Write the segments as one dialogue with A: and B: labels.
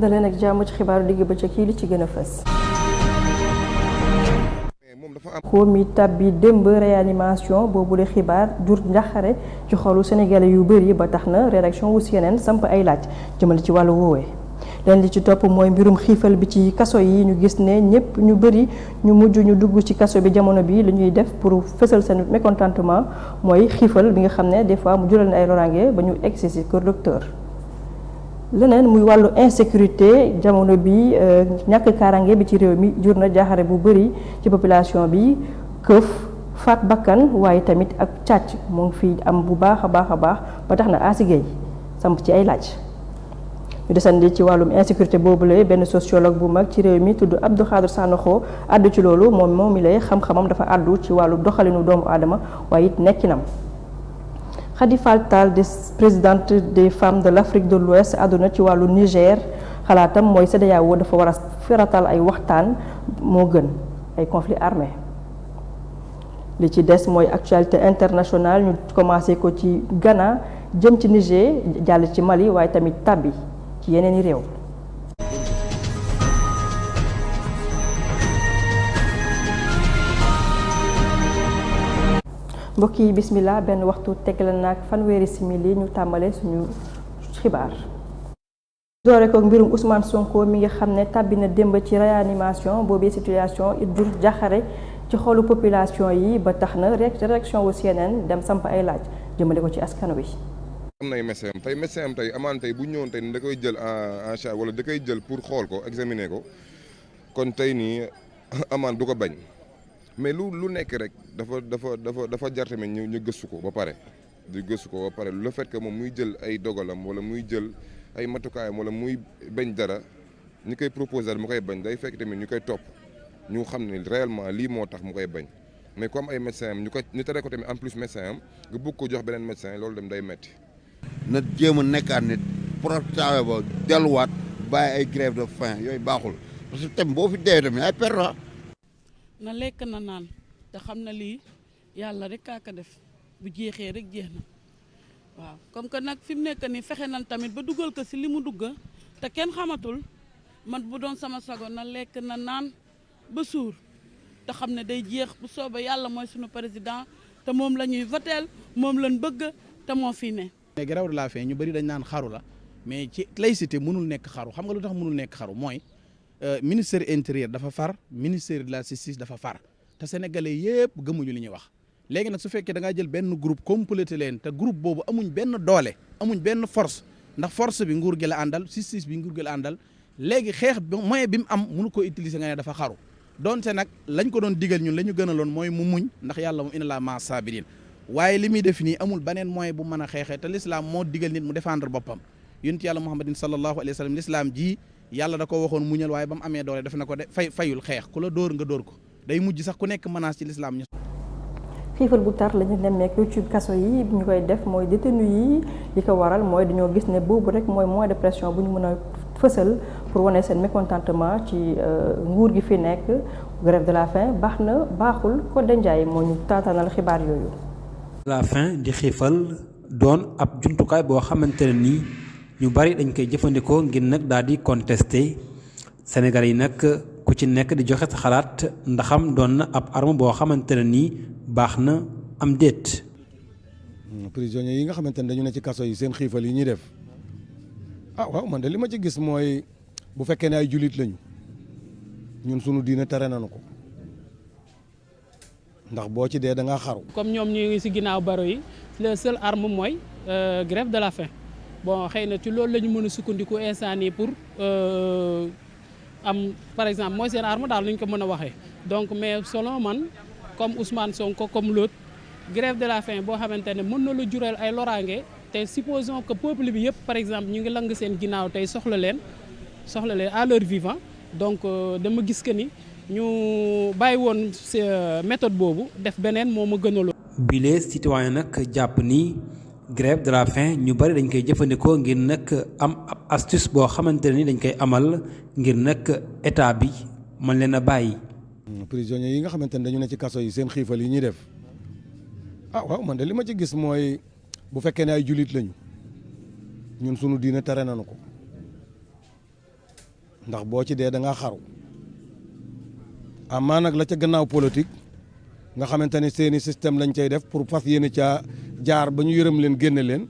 A: daleen ak jàmm ci xibaaru digg bëccëg yi li ci gën a fës. ko mi tàbbi démb réanimation boobu de xibaar jur njaxare ci xolu sénégalais yu bëri ba tax na rédaction wu CNN samp ay laaj jëmale ci wàllu woowee. leen li ci topp mooy mbirum xiifal bi ci kaso yi ñu gis ne ñëpp ñu bëri ñu mujj ñu dugg ci kaso bi jamono bi li ñuy def pour fësal seen mécontentement mooy xiifal bi nga xam ne des fois mu jural na ay loraange ba ñu egsi ci kër docteur. leneen muy wàllu insécurité jamono bi ñàkk kaaraange bi ci réew mi jur na jaaxare bu bëri ci population bi këf faat bakkan waaye tamit ak càcc mu ngi fi am bu baax a baax ba tax na asigéey samp ci ay laaj. ñu desandi ci wàllum insécurité boobule benn sociologue bu mag ci réew mi tudd Abdou Khadre Sanokho àddu ci loolu moom mi lay xam-xamam dafa àddu ci wàllu doxalinu doomu aadama waaye it nekkinam. Khady Fall Tall di présidente des femmes de l'Afrique de l'Ouest àdduna ci wàllu Niger xalaatam mooy CEDEAO dafa war a feratal ay waxtaan moo gën ay conflit armé li ci des mooy actualité internationale ñu commencé ko ci Ghana jëm ci Niger jàll ci Mali waaye tamit tabbi ci yeneen i réew. mbokk yi bismillah benn waxtu tegle naag fanweeri simili ñu tàmbale suñu xibaar. doore ko mbirum Ousmane Sonko mi nga xam ne tàbbi na démb ci réanimation boobee situation it jur jaxare ci xolu population yi ba tax na rédaction wu CNN dem samp ay laaj jëmale ko ci askan wi.
B: am na ay médecin am tey amaan tey bu ñëwoon tey da koy jël en charge wala da koy jël pour xool ko examiner ko kon tey nii amaan du ko bañ. mais lu nekk rek dafa jar tamit ñu gëstu ko ba pare le fait que moom muy jël ay dogalam wala muy jël ay matukaayam wala muy bañ dara ñi koy proposer mu koy bañ day fekk tamit ñu koy topp ñu xam ne réellement lii moo tax mu koy bañ mais comme ay médecin am ñu tere ko tamit en plus médecin am nga bëgg ko jox beneen médecin loolu dem day metti
C: na jéem a nekkaat nit protawé ba delluwaat bàyyi ay grève de faim yooyu baaxul parce que tam boo fi dee tamit ay perte
D: na lekk na naan te xam na lii yàlla rek kaa ko def bu jeexee rek jeex na waaw comme que nag fi mu nekk nii fexe nañ tamit ba dugal ko si li mu dugg te kenn xamatul man bu doon sama sago na lekk na naan ba suur te xam ne day jeex bu soobee yàlla mooy sunu président te moom la ñuy voteel moom lañ bëgg te moo fi ne.
E: mais grève de la faim ñu bëri dañ naan xaru la mais ci laïcité mënul nekk xaru xam nga lu tax mënul nekk xaru mooy. ministère intérieur dafa far ministère de la justice dafa far te sénégalais yëpp gëmuñu li ñuy wax léegi nag su fekkee da ngaa jël benn groupe complété leen te groupe boobu amuñ benn doole amuñ benn force ndax force bi nguur gi la àndal justice bi nguur gi la àndal léegi xeex bi moyen bi mu am mënu ko utiliser nga ne dafa xaru donte nag lañ ko doon digal ñun la ñu gënaloon mooy mu muñ ndax yàlla moom inna laa maa saabiriin waaye li muy def nii amul beneen moyen bu mën a xeexee te l'islam moo digal nit mu défendre boppam yonent yàlla muhammadin sallallahu alayhi wa sallam l'islam ji yàlla da ko waxoon muñal waaye ba mu amee doole def na ko de fayul xeex ku la dóor nga dóor ko day mujj sax ku nekk menace ci lislaam ñu.
A: xiifal bu tar la ñu nemmeeku ci kaso yi ñu koy def mooy détenu yi li ko waral mooy dañoo gis ne boobu rek mooy moyen de pression bu ñu mën a fësal pour wane seen mécontentement ci nguur gi fi nekk grève de la faim baax na baaxul Codé Ndiaye moo ñu taataanal xibaar yooyu.
F: la faim di xiifal doon ab jumtukaay boo xamante ne nii. ñu bari dañ koy jëfandikoo ngir nag daal di contester Sénégal yi nag ku ci nekk di joxe sa xalaat ndaxam doon na ab arme boo xamante ne nii baax na am déet.
G: prisonniers yi nga xamante ne dañu ne ci kaso yi seen xiifal yi ñuy def waaw man de li ma ci gis mooy bu fekkee ne ay jullit lañu ñun sunu diine tere nañu ko ndax boo ci dee da ngaa xaru.
D: comme ñoom ñu ngi si ginnaaw baro yi le seul arme mooy grève de la faim. bon xëy na ci loolu la ñu mën a sukkandiku instant nii pour am par exemple mooy seen arme daal lu ñu ko mën a waxee donc mais selon man comme Ousmane Sonko comme l'autre grève de la faim boo xamante ne mën na la jural ay loraange te supposons que peuple bi yëpp par exemple ñu ngi lang seen ginnaaw tey soxla leen à leur vivant donc dama gis que ni ñu bàyyi woon méthode boobu def beneen moo ma gënaloo.
F: bile citoyen nag jàpp ni. grève de la faim ñu bari dañ koy jëfandikoo ngir nag am ab astuce boo xamante ne ni dañ koy amal ngir nag état bi mën leen a bàyyi.
G: prisonniers yi nga xamante ne dañu ne ci kaso yi seen xiifal yi ñuy def waaw man de li ma ci gis mooy bu fekkee ne ay jullit lañu ñun sunu diine tere nañu ko ndax boo ci dee da ngaa xaru amaa nag la ca gannaaw politique nga xamante ne seeni système lañ cay def pour fas yéene caa jaar ba ñu yërëm leen génne leen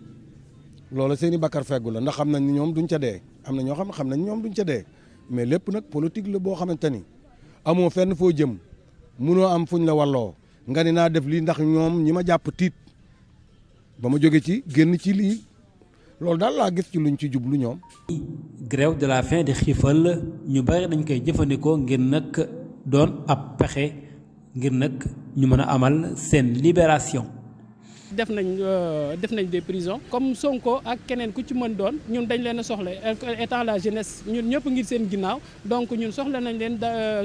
G: loola seeni bakkar feggu la ndax xam nañ ni ñoom duñ ca dee am na ñoo xam nañ ñoom duñ ca dee mais lépp nag politique la boo xamante ni amoo fenn foo jëm munoo am fuñ la walloo nga ni naa def lii ndax ñoom ñi ma jàpp tiit ba ma jóge ci génn ci lii loolu daal laa gis ci luñ ci jublu ñoom.
F: grève de la faim di xiifal ñu bari dañ koy jëfandikoo ngir nag doon ab pexe ngir nag ñu mën a amal seen libération.
D: def nañ des prisons comme Sonko ak keneen ku ci mën doon ñun dañ leen a soxla étant la jeunesse ñun ñëpp ngir seen ginnaaw donc ñun soxla nañ leen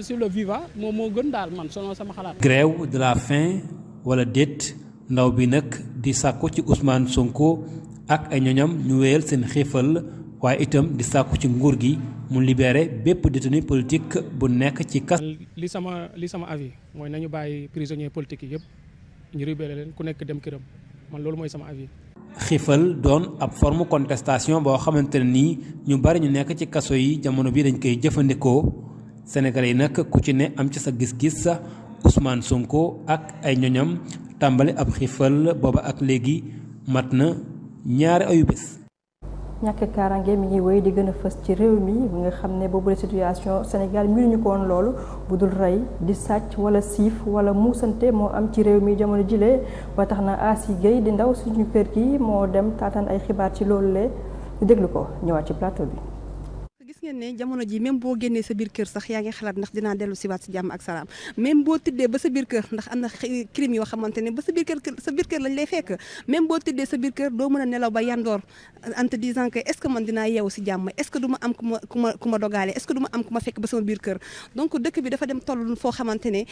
D: sur le vivant moo gën daal man selon sama xalaat.
F: grève de la faim wala déet ndaw bi nag di sàkku ci Ousmane Sonko ak ay ñoñam ñu wéyal seen xiifal waaye itam di sàkku ci nguur gi mu libéré bépp détenu politique bu nekk ci kas.
D: li sama avis mooy nañu bàyyi prisonniers politiques yi yëpp ñu libéré leen ku nekk dem këram man loolu mooy sama avis.
F: xiifal doon ab forme contestation boo xamante ne nii ñu bari ñu nekk ci kaso yi jamono bi dañ koy jëfandikoo Sénégalais yi nag ku ci ne am ci sa gis-gis Ousmane Sonko ak ay ñoñam tàmbali ab xiifal booba ak léegi mat na ñaari ayu bés.
A: ñàkk kaaraange mi ngi wéy di gën a fës ci réew mi bi nga xam ne boobu la situation Sénégal miinuñu ko woon loolu bu dul rey di sàcc wala siif wala muusante moo am ci réew mi jamono jile ba tax na Asi Gueye di ndaw suñu kër gi moo dem taataan ay xibaar ci loolu le ñu déglu ko ñëwaat ci plateau bi.
H: gis ngeen ne jamono ji même boo génnee sa biir kër sax yaa ngi xalaat ndax dinaa dellu siwaat si jàmm ak salaam même boo tëddee ba sa biir kër ndax am na crime yoo xamante ne ba sa biir kër lañ lay fekk même boo tëddee sa biir kër doo mën a nelaw ba yandoor en te disant que est-ce que man dinaa yeewu si jàmm est-ce que du ma am ku ma dogaale est-ce que du ma am ku ma fekk ba sama biir kër donc dëkk bi dafa dem toll foo xamante ne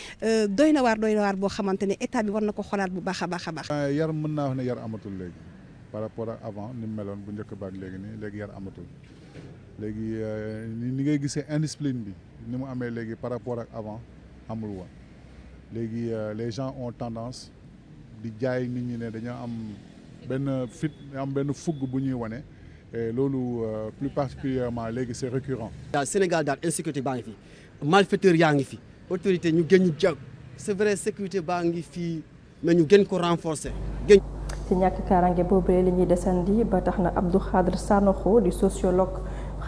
H: doy na waar boo xamante ne état bi war na ko xoolaat bu baax a baax a baax.
I: yar mën naa wax ne yar amatul léegi par rapport ak avant ni mu meloon bu njëkk baak léegi nii léegi yar amatul léegi ni ngay gisee indiscipline bi ni mu amee léegi par rapport ak avant amul woon léegi les gens ont tendance di jaay nit ñi ne dañoo am benn fugg bu ñuy wane loolu plus particulièrement léegi c'est récurrent.
J: daal Sénégal daal insécurité baa ngi fi malfaiteur yaa ngi fi autorité ñu gën ñu jag c'est vrai sécurité baa ngi fi mais ñu gën ko renforcer gën.
A: ci ñàkk kaaraange boobule li ñuy desandi ba tax na Abdou Khadre Sanokho di sociologue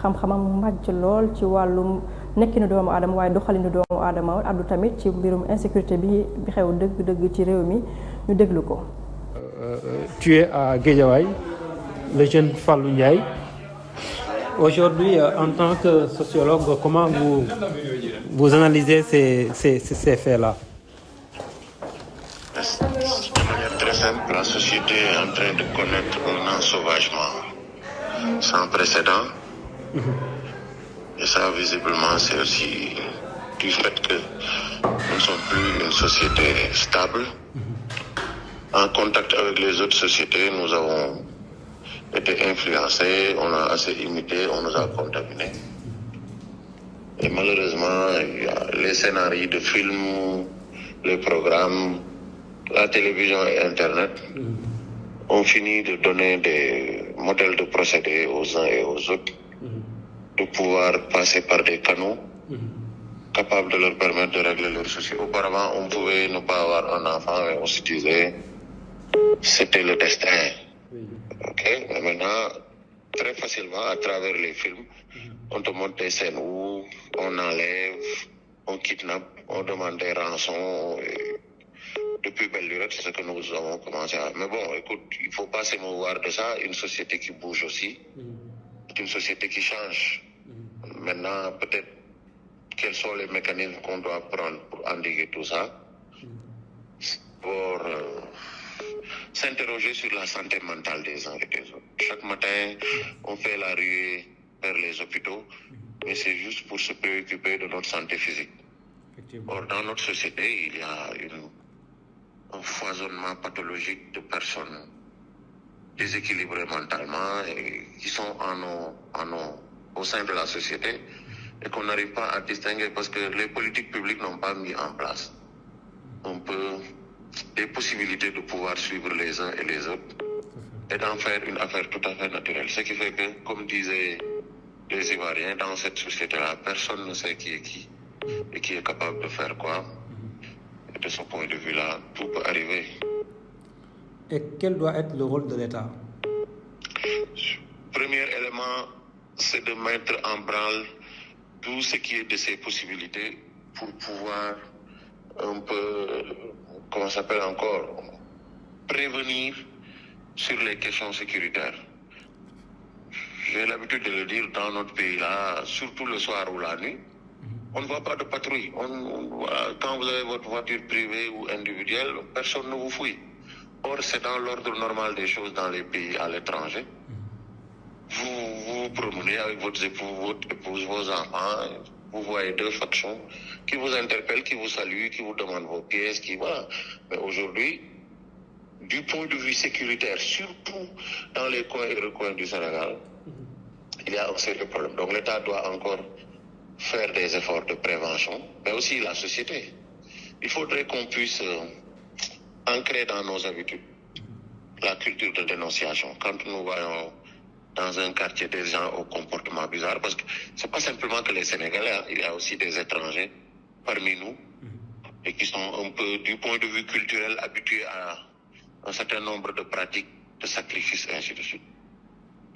A: xam-xamam màcc lool ci wàllum nekkinu doomu aadama waaye doxalinu doomu aadama addu tamit ci mbirum insécurité bi xew dëgg-dëgg ci réew mi ñu déglu ko.
K: Tué à Guédiawaye le jeune Fallou Ndiaye. Aujourd'hui, en tant que sociologue, comment vous analysez ces faits-là?
L: De manière très simple, la société est en train de connaître un ensauvagement sans précédent. Et ça, visiblement, c'est aussi du fait que nous ne sommes plus une société stable. En contact avec les autres sociétés, nous avons été influencés, on a assez imité, on nous a contaminés. Et malheureusement, il y a les scénarios de films, les programmes, la télévision et Internet ont fini de donner des modèles de procédés aux uns et aux autres, de pouvoir passer par des canaux capables de leur permettre de régler leurs soucis. Auparavant, on pouvait ne pas avoir un enfant, mais on se disait c'était le destin. Ok, mais maintenant, très facilement, à travers les films, on te montre des scènes où on enlève, on kidnappe, on demande des rançons. Depuis belle lurette, c'est ce que nous avons commencé à... Mais bon, écoute, il ne faut pas s'émouvoir de ça. Une société qui bouge aussi, c'est une société qui change. Maintenant, peut-être, quels sont les mécanismes qu'on doit prendre pour endiguer tout ça? Pour s'interroger sur la santé mentale des uns et des autres. Chaque matin, on fait la ruée vers les hôpitaux, mais c'est juste pour se préoccuper de notre santé physique. Or, dans notre société, il y a un foisonnement pathologique de personnes déséquilibrées mentalement et qui sont au sein de la société et qu'on n'arrive pas à distinguer parce que les politiques publiques n'ont pas mis en place des possibilités de pouvoir suivre les uns et les autres et d'en faire une affaire tout à fait naturelle. Ce qui fait que, comme disait les Ivoiriens dans cette société-là, personne ne sait qui est qui et qui est capable de faire quoi. Et de ce point de vue-là, tout peut arriver.
F: Et quel doit être le rôle de l'État?
L: Premier élément, c'est de mettre en branle tout ce qui est de ses possibilités pour pouvoir un peu, comment ça s'appelle encore, prévenir sur les questions sécuritaires. J'ai l'habitude de le dire dans notre pays-là, surtout le soir ou la nuit, on ne voit pas de patrouille. Quand vous avez votre voiture privée ou individuelle, personne ne vous fouille. Or, c'est dans l'ordre normal des choses dans les pays à l'étranger. Vous vous promenez avec votre épouse, vos enfants, vous voyez deux factions qui vous interpellent, qui vous saluent, qui vous demandent vos pièces, voilà. Mais aujourd'hui, du point de vue sécuritaire, surtout dans les coins et recoins du Sénégal, il y a un sérieux problème. Donc l'État doit encore faire des efforts de prévention, mais aussi la société. Il faudrait qu'on puisse ancrer dans nos habitudes la culture de dénonciation. Quand nous voyons dans un quartier des gens au comportement bizarre, parce que c'est pas simplement que les Sénégalais, il y a aussi des étrangers parmi nous et qui sont un peu, du point de vue culturel, habitués à un certain nombre de pratiques de sacrifice, ainsi de suite.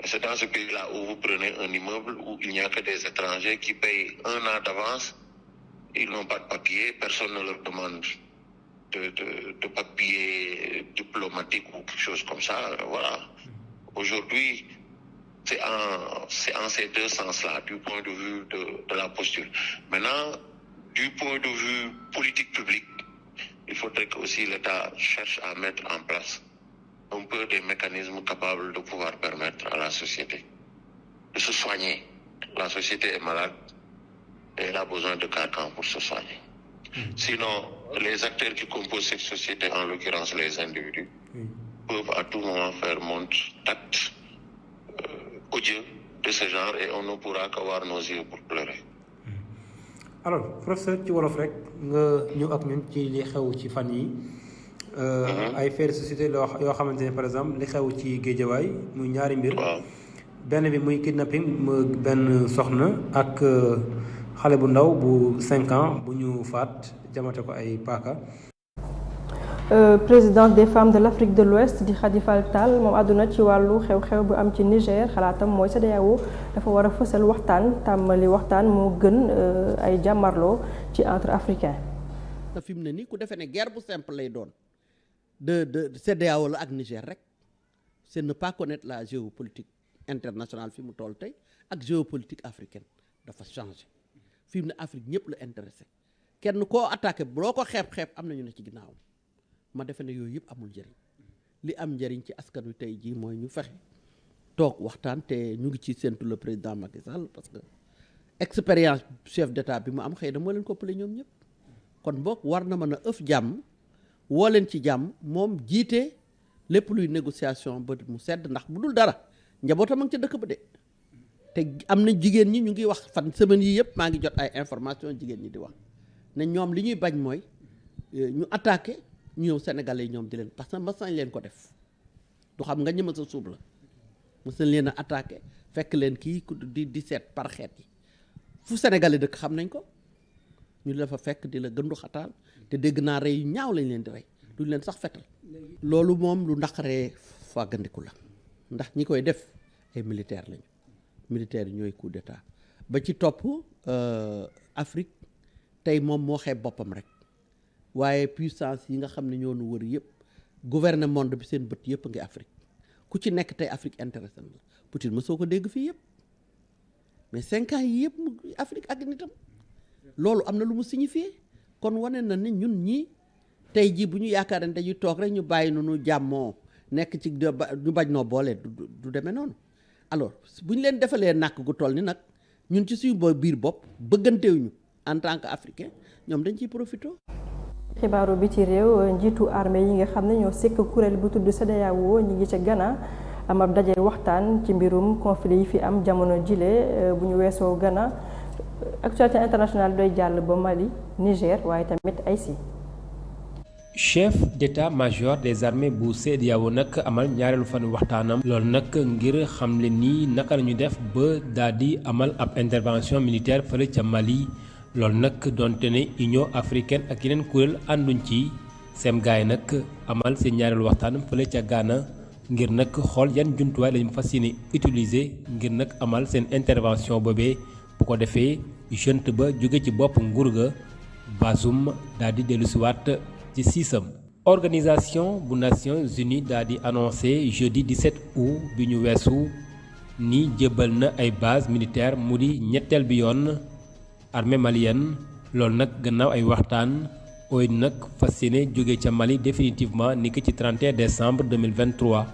L: Et c'est dans ce pays-là où vous prenez un immeuble où il n'y a que des étrangers qui payent 1 an d'avance, ils n'ont pas de papier, personne ne leur demande de papier diplomatique ou quelque chose comme ça. Voilà. Aujourd'hui, c'est en ces deux sens-là, du point de vue de la posture. Maintenant, du point de vue politique publique, il faudrait que aussi l'État cherche à mettre en place un peu des mécanismes capables de pouvoir permettre à la société de se soigner. La société est malade et elle a besoin de quelqu'un pour se soigner. Sinon, les acteurs qui composent cette société, en l'occurrence les individus, peuvent à tout moment faire montre d'actes odieux de ce genre et on ne pourra qu'avoir nos yeux pour pleurer.
F: Alors professeur ci wolof rek nga ñëw ak ñun ci li xew ci fan yi ay faits de société yoo xamante ne par exemple li xew ci Guédiawaye muy ñaari mbir benn bi muy kidnapping benn soxna ak xale bu ndaw bu 5 ans bu ñu faat jamate ko ay paaka.
A: Présidente des femmes de l'Afrique de l'Ouest di Khady Fall Tall moom àdduna ci wàllu xew-xew bu am ci Niger xalaatam mooy CEDEAO dafa war a fësal waxtaan tàmbali waxtaan moo gën ay jàmmarloo ci entre africains.
M: te fi mu ne nii ku defee ne guerre bu simple lay doon de CEDEAO la ak Niger rek c'est ne pas connaître la géopolitique internationale fi mu toll tey ak géopolitique africaine dafa changer fi mu ne Afrique ñëpp la intéressé kenn koo attaqué boo ko xeeb am na ñu ne ci ginnaawam. ma defe ne yooyu yëpp amul njëriñ li am njëriñ ci askan wi tey jii mooy ñu fexe toog waxtaan te ñu ngi ci séntu le président Macky Sall parce que expérience chef d'état bi mu am xëy na moo leen ko ëppale ñoom ñëpp kon boog war na mën a ëf jàmm woo leen ci jàmm moom jiite lépp luy négociation ba mu sedd ndax bu dul dara njabootam a ngi ca dëkk ba de te am na jigéen ñi ñu ngi wax fan semaine yi yëpp maa ngi jot ay information jigéen ñi di wax ne ñoom li ñuy bañ mooy ñu attaqué ñu ñëw Sénégalais yi ñoom di leen parce que mas nañ leen ko def du xam nga ñi ma sa suub la mas nañ leen a attaqué fekk leen kii di seet par xeet yi fu Sénégalais dëkk xam nañ ko ñu la fa fekk di la gëndu xataal te dégg naa rey yu ñaaw lañ leen di rey duñ leen sax fetal loolu moom lu naqaree fàggandiku la ndax ñi koy def ay militaire lañu militaires yi ñooy coup d'état ba ci topp Afrique tey moom moo xeeb boppam rek waaye puissance yi nga xam ne ñoo nu wër yëpp gouverner monde bi seen bët yëpp ngi Afrique ku ci nekk tey Afrique intéressé na la Poutine ma soo ko dégg fii yëpp mais 5 ans yi yëpp mu Afrique ak nitam loolu am na lu mu signifié kon wane na ne ñun ñii tey jii bu ñu yaakaar ne dañuy toog rek ñu bàyyi nu jàmmoo nekk ci ñu bañ noo boole du demee noonu alors bu ñu leen defalee nàkk gu toll ni nag ñun ci suñu biir bopp bëggantewuñu en tant que africain ñoom dañ ciy profité.
A: xibaaru bi ci réew njiitu armée yi nga xam ne ñoo sekk kuréel bu tudd CEDEAO ñi ngi ca Ghana am ab daje waxtaan ci mbirum conflit yi fi am jamono jile bu ñu weesoo Ghana actualité internationale doy jàll ba Mali Niger waaye tamit Haïti.
F: chef d'état-major des armées bu CEDEAO nag amal ñaareelu fan waxtaanam loolu nag ngir xamle ni naka la ñu def ba daal di amal ab intervention militaire fële ca Mali loolu nag donte ne Union africaine ak yeneen kuréel ànduñ ci seen gaay nag amal seen ñaareelu waxtaan fële ca Ghana ngir nag xool yan jumtuwaay lañu fas yéene utiliser ngir nag amal seen intervention boobee bu ko defee junte ba jóge ci bopp nguur ga Bazoum daal di dellusiwaat ci siisam organisation bu Nations Unies daal di annoncé jeudi 17 août bi ñu weesu ni jébbal na ay base militaire mu di ñetteel bi yoon armée malienne loolu nag gannaaw ay waxtaan ONU nag fas yéene jóge ca Mali définitivement niki ci 31 décembre 2023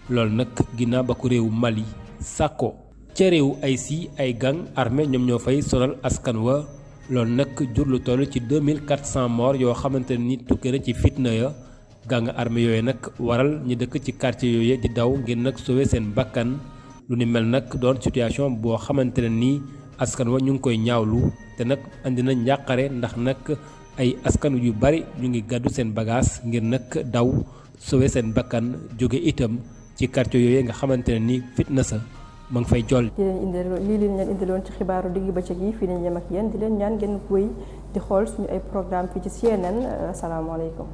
F: loolu nag ginnaaw ba ko réewu Mali sàkko ca réewu ay gang armée ñoom ñoo fay sonal askan wa loolu nag jur lu toll ci 2400 morts yoo xamante ni tukkee na ci fitna ya gang armée yooyu nag waral ñi dëkk ci quartier yooyu di daw ngir nag sauver seen bakkan lu ni mel nag doon situation boo xamante ne nii askan wa ñu ngi koy ñaawlu te nag andi na njàqare ndax nag ay askan yu bari ñu ngi gàddu seen bagage ngir nag daw sauver seen bakkan jóge itam ci quartier yooyu nga xamante ne nii fitna sa ma ngi fay jol
A: lii leen indiloon ci xibaaru digg bëccëg yi fii nañ yem ak yéen di leen ñaan ngeen wéy di xool suñu ay programme fii ci CNN asalaamaaleykum